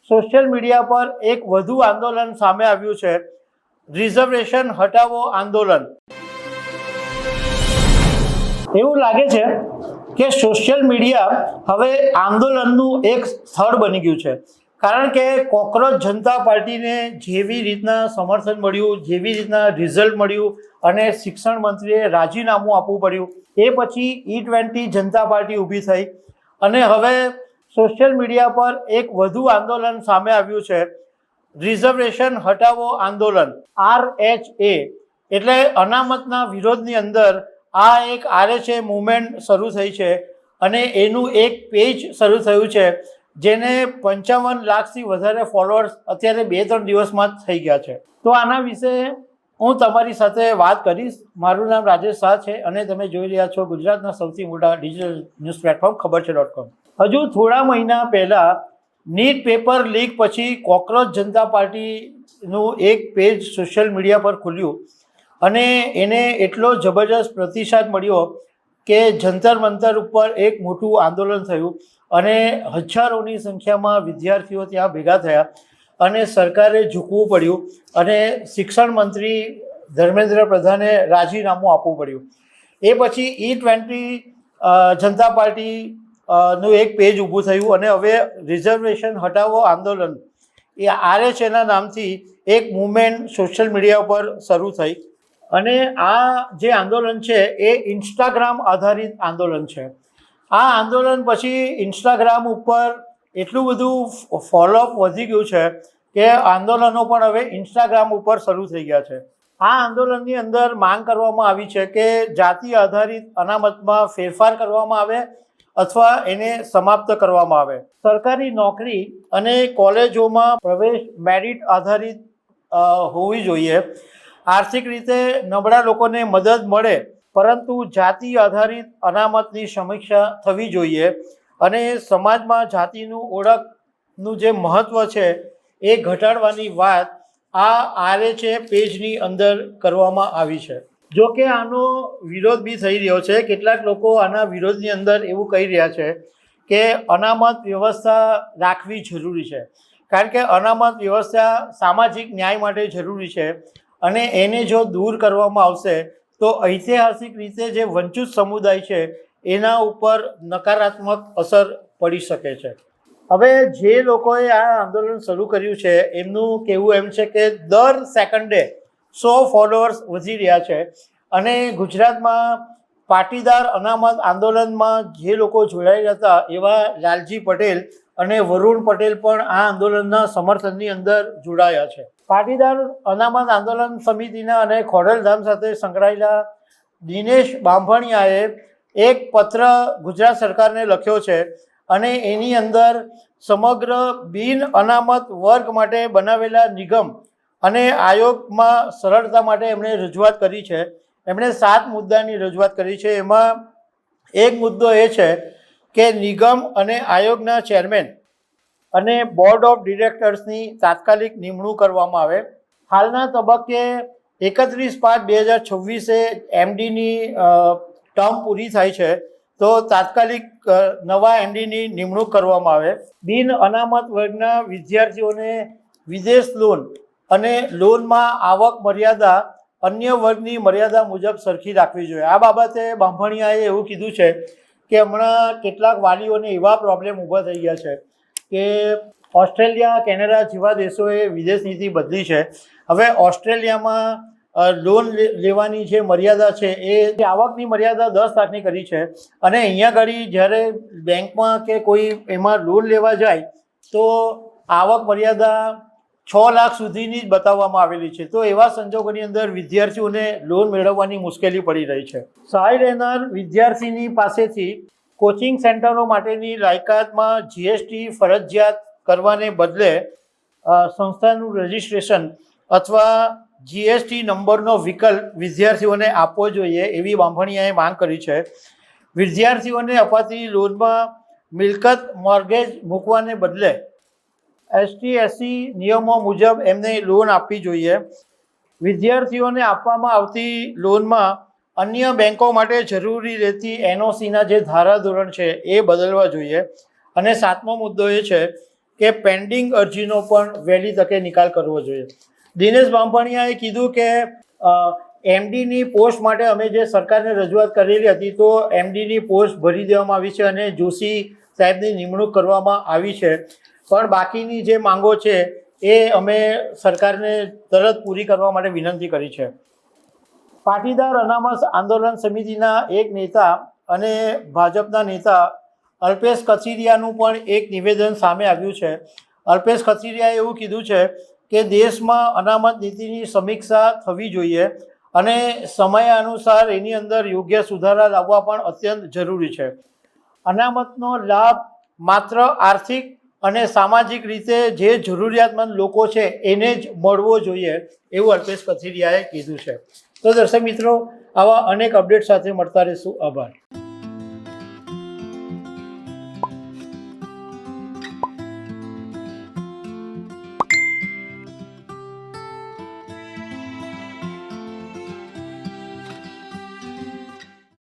Social media પર એક વધુ આંદોલન સામે આવ્યું છે, રિઝર્વેશન હટાવો આંદોલન। એવું લાગે છે કે સોશિયલ મીડિયા હવે આંદોલનનું એક સ્થળ બની ગયું છે, કારણ કે કોકરોચ જનતા પાર્ટીને જેવી રીતના સમર્થન મળ્યું, જેવી રીતના રિઝલ્ટ મળ્યું અને શિક્ષણ મંત્રીએ રાજીનામું આપવું પડ્યું, એ પછી E20 જનતા પાર્ટી ઊભી થઈ અને હવે સોશિયલ મીડિયા પર એક વધુ આંદોલન સામે આવ્યું છે, રિઝર્વેશન હટાવો આંદોલન, RHA એટલે અનામતના વિરોધની અંદર આ એક RHA મૂવમેન્ટ શરૂ થઈ છે અને એનું એક પેજ શરૂ થયું છે જેને 55 લાખથી વધારે ફોલોઅર્સ અત્યારે 2-3 દિવસમાં જ થઈ ગયા છે। તો આના વિશે હું તમારી સાથે વાત કરીશ। મારું નામ રાજેશ શાહ છે અને તમે જોઈ રહ્યા છો ગુજરાતના સૌથી મોટા ડિજિટલ ન્યૂઝ પ્લેટફોર્મ ખબરછે.com। હજુ થોડા મહિના પહેલાં નીટ પેપર લીક પછી કોકરોચ જનતા પાર્ટીનું એક પેજ સોશિયલ મીડિયા પર ખુલ્યું અને એને એટલો જબરજસ્ત પ્રતિસાદ મળ્યો કે જંતર મંતર ઉપર એક મોટું આંદોલન થયું અને હજારોની સંખ્યામાં વિદ્યાર્થીઓ ત્યાં ભેગા થયા અને સરકારે ઝૂકવું પડ્યું અને શિક્ષણ મંત્રી ધર્મેન્દ્ર પ્રધાને રાજીનામું આપવું પડ્યું। એ પછી E20 જનતા પાર્ટી નું એક પેજ ઊભું થયું અને હવે રિઝર્વેશન હટાવો આંદોલન એ RHAના નામથી એક મૂવમેન્ટ સોશિયલ મીડિયા પર શરૂ થઈ અને આ જે આંદોલન છે એ ઇન્સ્ટાગ્રામ આધારિત આંદોલન છે। આ આંદોલન પછી ઇન્સ્ટાગ્રામ ઉપર એટલું બધું ફોલોઅપ વધી ગયું છે કે આંદોલનો પણ હવે ઇન્સ્ટાગ્રામ ઉપર શરૂ થઈ ગયા છે। આ આંદોલનની અંદર માંગ કરવામાં આવી છે કે જાતિ આધારિત અનામતમાં ફેરફાર કરવામાં આવે અથવા એને સમાપ્ત કરવામાં આવે। સરકારી નોકરી અને કોલેજોમાં પ્રવેશ મેરિટ આધારિત હોવી જોઈએ। આર્થિક રીતે નબળા લોકોને મદદ મળે પરંતુ જાતિ આધારિત અનામતની સમીક્ષા થવી જોઈએ અને સમાજમાં જાતિનું ઓળખનું જે મહત્ત્વ છે એ ઘટાડવાની વાત આ RHA પેજની અંદર કરવામાં આવી છે। જો કે આનો વિરોધ બી થઈ રહ્યો છે। કેટલાક લોકો આના વિરોધની અંદર એવું કહી રહ્યા છે કે અનામત વ્યવસ્થા રાખવી જરૂરી છે, કારણ કે અનામત વ્યવસ્થા સામાજિક ન્યાય માટે જરૂરી છે અને એને જો દૂર કરવામાં આવશે તો ઐતિહાસિક રીતે જે વંચિત સમુદાય છે એના ઉપર નકારાત્મક અસર પડી શકે છે। હવે જે લોકોએ આ આંદોલન શરૂ કર્યું છે એમનું કહેવું એમ છે કે દર સેકન્ડે 100 ફોલોઅર્સ વધી રહ્યા છે અને ગુજરાતમાં પાટીદાર અનામત આંદોલનમાં જે લોકો જોડાયેલા હતા એવા લાલજી પટેલ અને વરુણ પટેલ પણ આ આંદોલનના સમર્થનની અંદર જોડાયા છે। પાટીદાર અનામત આંદોલન સમિતિના અને ખોડલધામ સાથે સંકળાયેલા દિનેશ બાંભણિયાએ એક પત્ર ગુજરાત સરકારને લખ્યો છે અને એની અંદર સમગ્ર બિન અનામત વર્ગ માટે બનાવેલા નિગમ અને આયોગમાં સરળતા માટે એમણે રજૂઆત કરી છે। એમણે 7 મુદ્દાની રજૂઆત કરી છે। એમાં એક મુદ્દો એ છે કે નિગમ અને આયોગના ચેરમેન અને બોર્ડ ઓફ ડિરેક્ટર્સની તાત્કાલિક નિમણૂક કરવામાં આવે। હાલના તબક્કે 31/5/2026 MDની ટર્મ પૂરી થાય છે તો તાત્કાલિક નવા MDની નિમણૂક કરવામાં આવે। બિન અનામત વર્ગના વિદ્યાર્થીઓને વિદેશ લોન અને લોનમાં આવક મર્યાદા અન્ય વર્ગની મર્યાદા મુજબ સરખી રાખવી જોઈએ। આ બાબતે બાંભણિયાએ એવું કીધું છે કે હમણાં કેટલાક વાલીઓને એવા પ્રોબ્લેમ ઊભા થઈ ગયા છે કે ઓસ્ટ્રેલિયા, કેનેડા જેવા દેશોએ વિદેશ નીતિ બદલી છે। હવે ઓસ્ટ્રેલિયામાં લોન લેવાની જે મર્યાદા છે એ આવકની મર્યાદા 10 લાખની કરી છે અને અહીંયા આગળ જ્યારે બેંકમાં કે કોઈ એમાં લોન લેવા જાય તો આવક મર્યાદા 6 લાખ સુધીની જ બતાવવામાં આવેલી છે। તો એવા સંજોગોની અંદર વિદ્યાર્થીઓને લોન મેળવવાની મુશ્કેલી પડી રહી છે। સહાય લેનાર વિદ્યાર્થીની પાસેથી કોચિંગ સેન્ટરો માટેની લાયકાતમાં GST ફરજિયાત કરવાને બદલે સંસ્થાનું રજિસ્ટ્રેશન અથવા GST નંબરનો વિકલ્પ વિદ્યાર્થીઓને આપવો જોઈએ એવી બાંભણિયાએ માંગ કરી છે। વિદ્યાર્થીઓને અપાતી લોનમાં મિલકત મોર્ગેજ મૂકવાને બદલે ST/SC નિયમો મુજબ એમને લોન આપવી જોઈએ। વિદ્યાર્થીઓને આપવામાં આવતી લોનમાં અન્ય બેંકો માટે જરૂરી રહેતી NOCના જે ધારાધોરણ છે એ બદલવા જોઈએ। અને 7મો મુદ્દો એ છે કે પેન્ડિંગ અરજીનો પણ વહેલી તકે નિકાલ કરવો જોઈએ. દિનેશ બાંભણિયાએ કીધું કે એમડીની પોસ્ટ માટે અમે જે સરકારને રજૂઆત કરેલી હતી તો એમડીની પોસ્ટ ભરી દેવામાં આવી છે અને જોશી સાહેબની નિમણૂક કરવામાં આવી છે, પણ બાકીની જે માંગો છે એ અમે સરકારને તરત પૂરી કરવા માટે વિનંતી કરી છે. પાટીદાર અનામત આંદોલન સમિતિના એક નેતા અને ભાજપના નેતા અલ્પેશ કથિરિયાનું પણ એક નિવેદન સામે આવ્યું છે. અલ્પેશ કથિરિયાએ એવું કીધું છે કે દેશમાં અનામત નીતિની સમીક્ષા થવી જોઈએ અને સમય અનુસાર એની અંદર યોગ્ય સુધારા લાવવા પણ અત્યંત જરૂરી છે. અનામતનો લાભ માત્ર આર્થિક અને સામાજિક રીતે જે જરૂરિયાતમંદ લોકો છે એને જ મળવો જોઈએ એવું અલ્પેશ કથિરિયાએ કીધું છે. તો દર્શક મિત્રો, આવા અનેક અપડેટ સાથે મળતા રહીશું. આભાર.